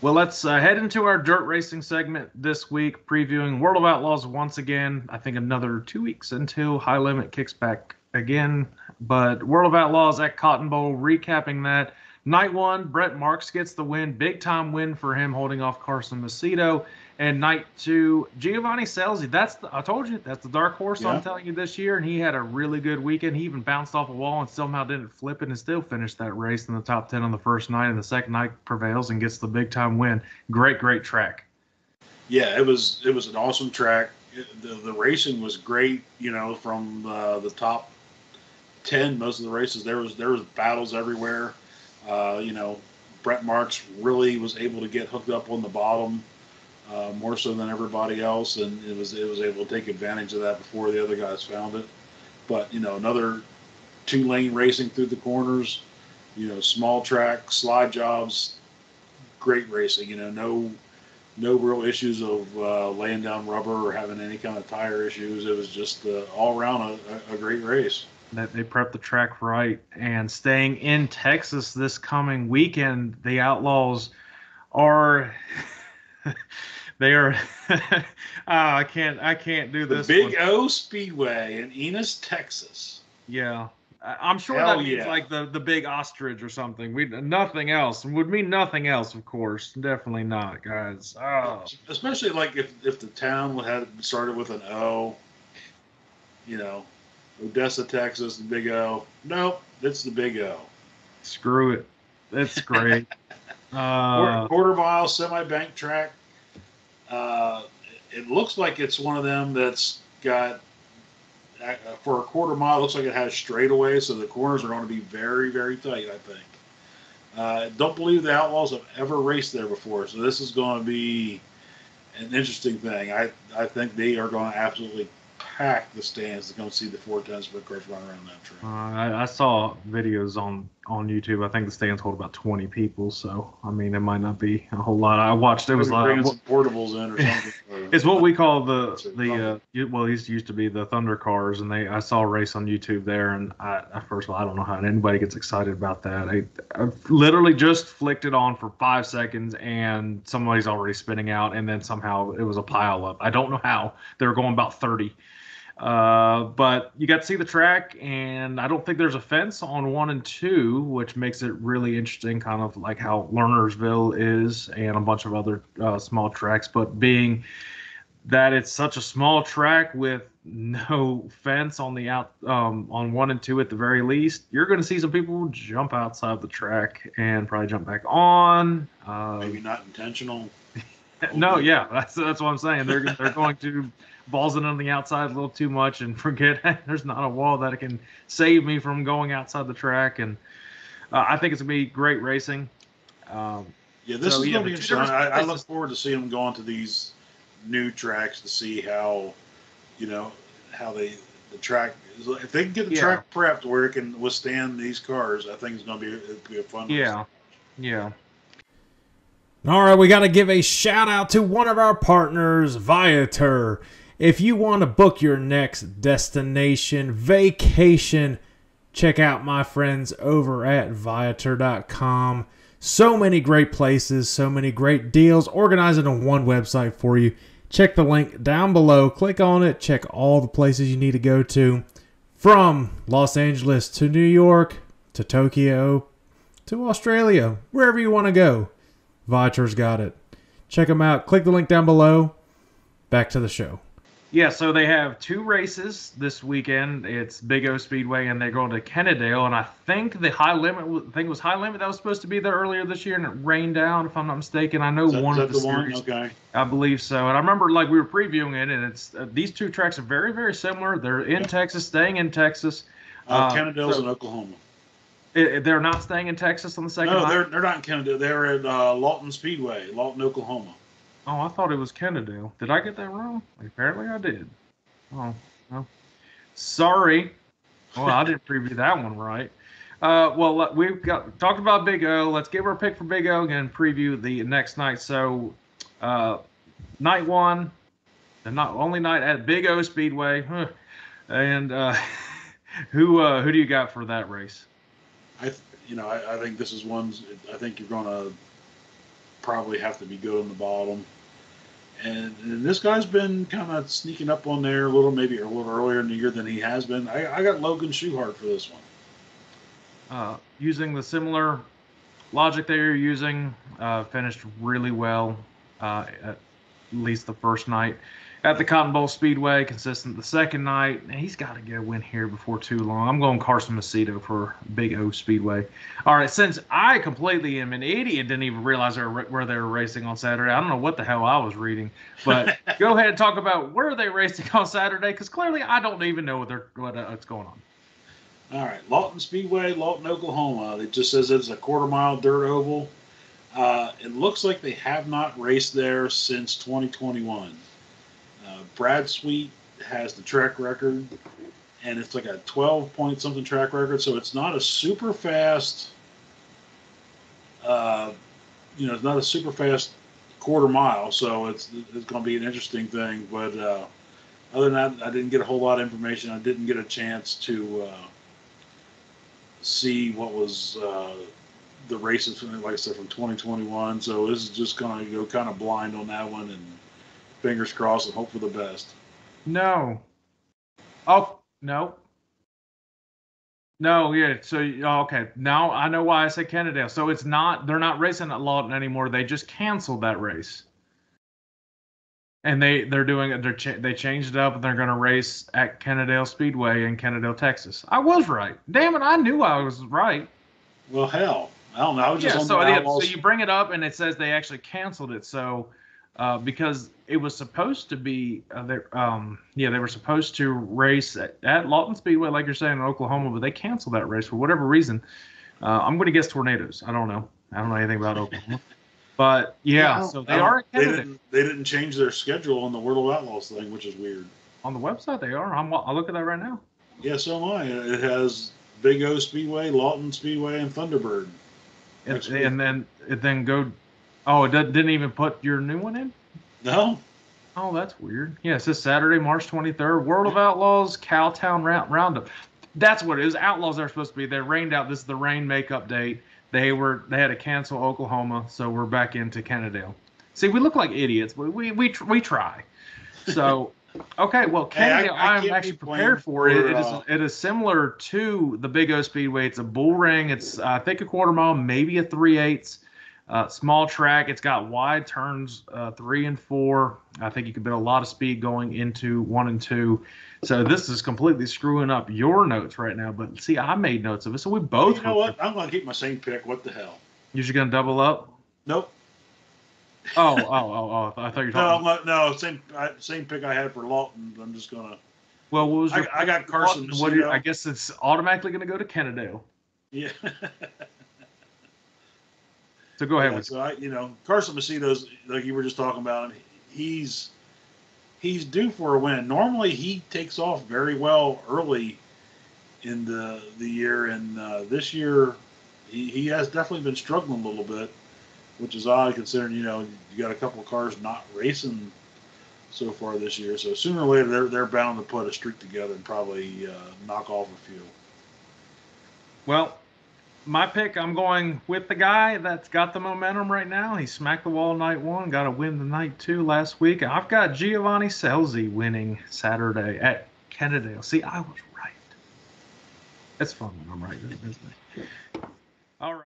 Well, let's head into our dirt racing segment this week, previewing World of Outlaws once again. I think another 2 weeks until High Limit kicks back again. But World of Outlaws at Cotton Bowl, recapping that. Night one, Brett Marks gets the win. Big time win for him, holding off Carson Macedo. And night two, Giovanni Scelzi. I told you, that's the dark horse I'm telling you this year. And he had a really good weekend. He even bounced off a wall and somehow didn't flip it and still finished that race in the top 10 on the first night. And the second night prevails and gets the big time win. Great track. Yeah, it was an awesome track. The racing was great. From the top 10, most of the races there was battles everywhere. Brett Marks really was able to get hooked up on the bottom. More so than everybody else, and it was able to take advantage of that before the other guys found it. But another 2-lane racing through the corners, small track slide jobs, great racing. No real issues of laying down rubber or having any kind of tire issues. It was just all around a great race. They prepped the track right, and staying in Texas this coming weekend, the Outlaws are. They are. I can't do this. The Big O Speedway in Enos, Texas. Yeah, I'm sure that means like the big ostrich or something. Nothing else would mean nothing else, of course. Definitely not, guys. Oh. Especially like if the town had started with an O. Odessa, Texas, the Big O. Nope, it's the Big O. Screw it. That's great. Quarter mile semi-bank track. It looks like it's one of them that's got, for a quarter mile, it looks like it has straightaway, so the corners are going to be very, very tight, I think. Don't believe the Outlaws have ever raced there before, so this is going to be an interesting thing. I think they are going to absolutely pack the stands to come see the 410 sprint cars run around that track. I saw videos on YouTube. I think the stands hold about 20 people, so I mean it might not be a whole lot. I watched it was bringing some portables in or something. It's what we call these used to be the Thunder cars, and I saw a race on YouTube there, and first of all I don't know how anybody gets excited about that. I literally just flicked it on for 5 seconds, and somebody's already spinning out, and then somehow it was a pile up. I don't know how. They were going about 30. But you got to see the track, and I don't think there's a fence on 1 and 2, which makes it really interesting, kind of like how Lernersville is and a bunch of other small tracks. But being that it's such a small track with no fence on the on 1 and 2 at the very least, you're going to see some people jump outside the track and probably jump back on. Maybe not intentional. No, yeah, that's what I'm saying. They're going to balls it on the outside a little too much and forget there's not a wall that can save me from going outside the track. And I think it's going to be great racing. This is going to be interesting. I look forward to seeing them go onto these new tracks to see how, how the track, if they can get the track prepped where it can withstand these cars, I think it's going to be a fun race. Yeah. All right, we got to give a shout out to one of our partners, Viator. If you want to book your next destination vacation, check out my friends over at Viator.com. So many great places, so many great deals, organized on one website for you. Check the link down below, click on it, check all the places you need to go to, from Los Angeles to New York to Tokyo to Australia, wherever you want to go. Viator's got it. Check them out. Click the link down below. Back to the show. Yeah, so they have 2 races this weekend. It's Big O Speedway, and they're going to Kennedale. And I think the High Limit, was High Limit that was supposed to be there earlier this year, and it rained out, if I'm not mistaken. I know one of the series. Okay. I believe so. And I remember, we were previewing it, and it's these 2 tracks are very, very similar. They're in Texas, staying in Texas. Kennedale's in Oklahoma. They're not staying in Texas on the second night? No, they're not in Kennedale. They're at Lawton Speedway, Lawton, Oklahoma. Oh, I thought it was Kennedale. Did I get that wrong? Apparently I did. Oh, well. Sorry. Well, I didn't preview that one right. We've talked about Big O. Let's give our pick for Big O and preview the next night. So, night 1, the only night at Big O Speedway. And who do you got for that race? I think this is one. I think you're going to probably have to be good on the bottom. And this guy's been kind of sneaking up on there maybe a little earlier in the year than he has been. I got Logan Schuchart for this one. Using the similar logic that you're using, finished really well, at least the first night at the Cotton Bowl Speedway. Consistent the second night. He's got to get a win here before too long. I'm going Carson Macedo for Big O Speedway. All right, since I completely am an idiot, didn't even realize where they were racing on Saturday. I don't know what the hell I was reading, but go ahead and talk about where are they racing on Saturday, because clearly I don't even know what's going on. All right, Lawton Speedway, Lawton, Oklahoma. It just says it's a quarter-mile dirt oval. It looks like they have not raced there since 2021. Brad Sweet has the track record, and it's like a 12-point-something track record, so it's not a super fast, it's not a super fast quarter mile, so it's going to be an interesting thing. But other than that, I didn't get a whole lot of information. I didn't get a chance to see what was the races, like I said, from 2021. So this is just going to go kind of blind on that one, and fingers crossed and hope for the best. No. Oh, no. No, yeah. So, okay. Now I know why I said Kennedale. So they're not racing at Lawton anymore. They just canceled that race. And they changed it up, and they're going to race at Kennedale Speedway in Kennedale, Texas. I was right. Damn it, I knew I was right. Well, hell, I don't know. I was just on so the Outlaws. So you bring it up, and it says they actually canceled it. So because it was supposed to be, they were supposed to race at Lawton Speedway, like you're saying, in Oklahoma, but they canceled that race for whatever reason. I'm going to guess tornadoes. I don't know. I don't know anything about Oklahoma. But so they are. They didn't change their schedule on the World of Outlaws thing, which is weird. On the website, they are. I'll look at that right now. Yeah, so am I. It has Big O Speedway, Lawton Speedway, and Thunderbird. And then go. Oh, it didn't even put your new one in? No. Oh, that's weird. Yeah, it says Saturday, March 23rd, World of Outlaws, Cowtown Roundup. That's what it is. Outlaws are supposed to be. They rained out. This is the rain makeup date. They had to cancel Oklahoma, so we're back into Kennedale. See, we look like idiots, but we try. So, okay, well, Kennedale, I'm actually prepared for it. It is similar to the Big O Speedway. It's a bull ring. It's I think a quarter mile, maybe a 3/8. Small track. It's got wide turns 3 and 4. I think you could bet a lot of speed going into 1 and 2. So this is completely screwing up your notes right now. But see, I made notes of it, so we both. You know what? I'm going to keep my same pick. What the hell? You're just going to double up? Nope. Oh! I thought you were talking. No. Same pick I had for Lawton. I'm just going to. Well, what was I got Carson. I guess it's automatically going to go to Kennedale. Yeah. So go ahead. Carson Macedo's, like you were just talking about, he's due for a win. Normally he takes off very well early in the year, and this year he has definitely been struggling a little bit, which is odd considering you got a couple of cars not racing so far this year. So sooner or later they're bound to put a streak together and probably knock off a few. Well, my pick, I'm going with the guy that's got the momentum right now. He smacked the wall night 1, got a win the night 2 last week. I've got Giovanni Scelzi winning Saturday at Kennedale. See, I was right. It's fun when I'm right, isn't it? All right.